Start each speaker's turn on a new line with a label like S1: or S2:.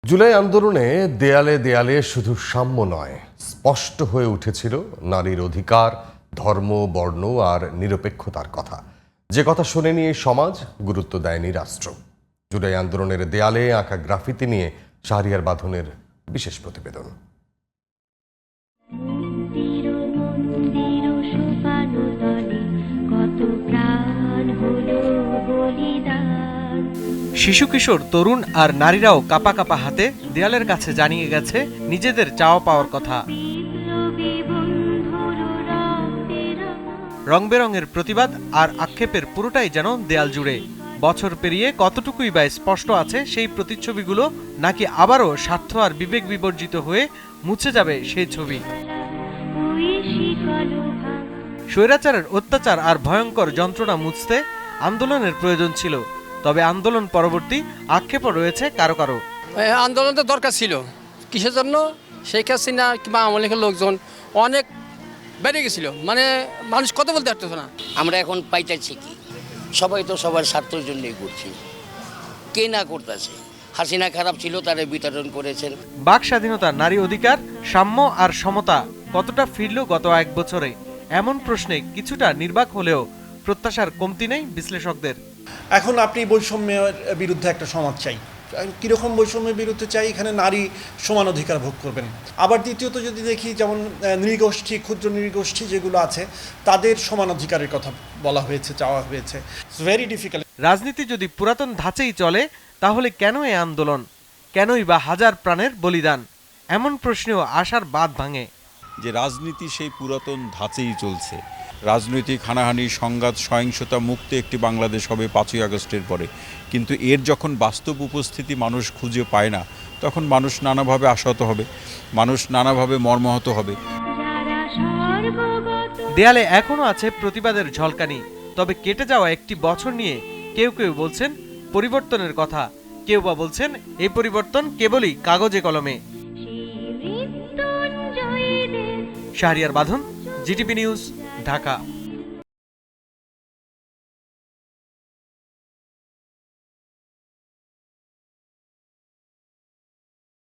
S1: জুলাই আন্দোলনে দেয়ালে দেয়ালে শুধু সাম্য নয়, স্পষ্ট হয়ে উঠেছিল নারীর অধিকার, ধর্ম, বর্ণ আর নিরপেক্ষতার কথা। যে কথা শোনেনি এই সমাজ, গুরুত্ব দেয়নি রাষ্ট্র। জুলাই আন্দোলনের দেয়ালে আঁকা গ্রাফিতি নিয়ে শাহরিয়ার বাঁধনের বিশেষ প্রতিবেদন।
S2: শিশু কিশোর, তরুণ আর নারীরাও কাপা কাপা হাতে দেয়ালের কাছে জানিয়ে গেছে নিজেদের চাওয়া পাওয়ার কথা। রং বেরঙের প্রতিবাদ আর আক্ষেপের পুরোটাই যেন দেয়াল জুড়ে। বছর পেরিয়ে কতটুকুই বা স্পষ্ট আছে সেই প্রতিচ্ছবিগুলো, নাকি আবারও স্বার্থ আর বিবেক বিবর্জিত হয়ে মুছে যাবে সেই ছবি। স্বৈরাচারের অত্যাচার আর ভয়ঙ্কর যন্ত্রণা মুছতে আন্দোলনের প্রয়োজন ছিল, তবে আন্দোলন পরবর্তী আক্ষেপও রয়েছে কারো কারো।
S3: আন্দোলন তো দরকার ছিল, কিসের জন্য? শেখ হাসিনা কিংবা আওয়ামী লীগের লোকজন অনেক বেড়ে গেছিল, মানে মানুষ কথা বলতে পারতো না।
S4: আমরা এখন পাইতেছি কি, সবাই তো সবার স্বার্থের জন্যই করছি, কে না করতেছে। হাসিনা খারাপ ছিল, তারা বিতরণ করেছেন।
S2: বাক স্বাধীনতা, নারী অধিকার, সাম্য আর সমতা কতটা ফিরল গত এক বছরে? এমন প্রশ্নে কিছুটা নির্বাক হলেও প্রত্যাশার কমতি নেই বিশ্লেষকদের।
S5: এখন আপনি বৈষম্যের বিরুদ্ধে একটা সমাজ চাই। কীরকম বৈষম্যের বিরুদ্ধে চাই? এখানে নারী সমান অধিকার ভোগ করবেন। আবার দ্বিতীয়ত যদি দেখি, যেমন নৃগোষ্ঠী, ক্ষুদ্র নৃগোষ্ঠী যেগুলো আছে, তাদের সমান অধিকারের কথা বলা হয়েছে, চাওয়া হয়েছে। It's very difficult.
S2: রাজনীতি যদি পুরাতন ধাঁচেই চলে, তাহলে কেন এই আন্দোলন? কেনই বা হাজার প্রাণের বলিদান? এমন প্রশ্নেও আশার বাঁধ ভাঙে।
S6: যে রাজনীতি সেই পুরাতন ধাঁচেই চলছে। রাজনৈতিক হানাহানি, সংঘাত, সহিংসতা মুক্ত একটি বাংলাদেশ হবে 5ই আগস্টের পরে, কিন্তু এর যখন বাস্তব উপস্থিতি মানুষ খুঁজে পায় না, তখন মানুষ নানাভাবে আশাহত হবে, মানুষ নানাভাবে মর্মাহত হবে।
S2: দেয়ালে এখনো আছে প্রতিবাদের ঝলকানি, তবে কেটে যাওয়া একটি বছর নিয়ে কেউ কেউ বলছেন পরিবর্তনের কথা, কেউ বা বলছেন এই পরিবর্তন কেবলই কাগজে কলমে। শাহরিয়ার বাঁধন, জিটিভি নিউজ, ঢাকা।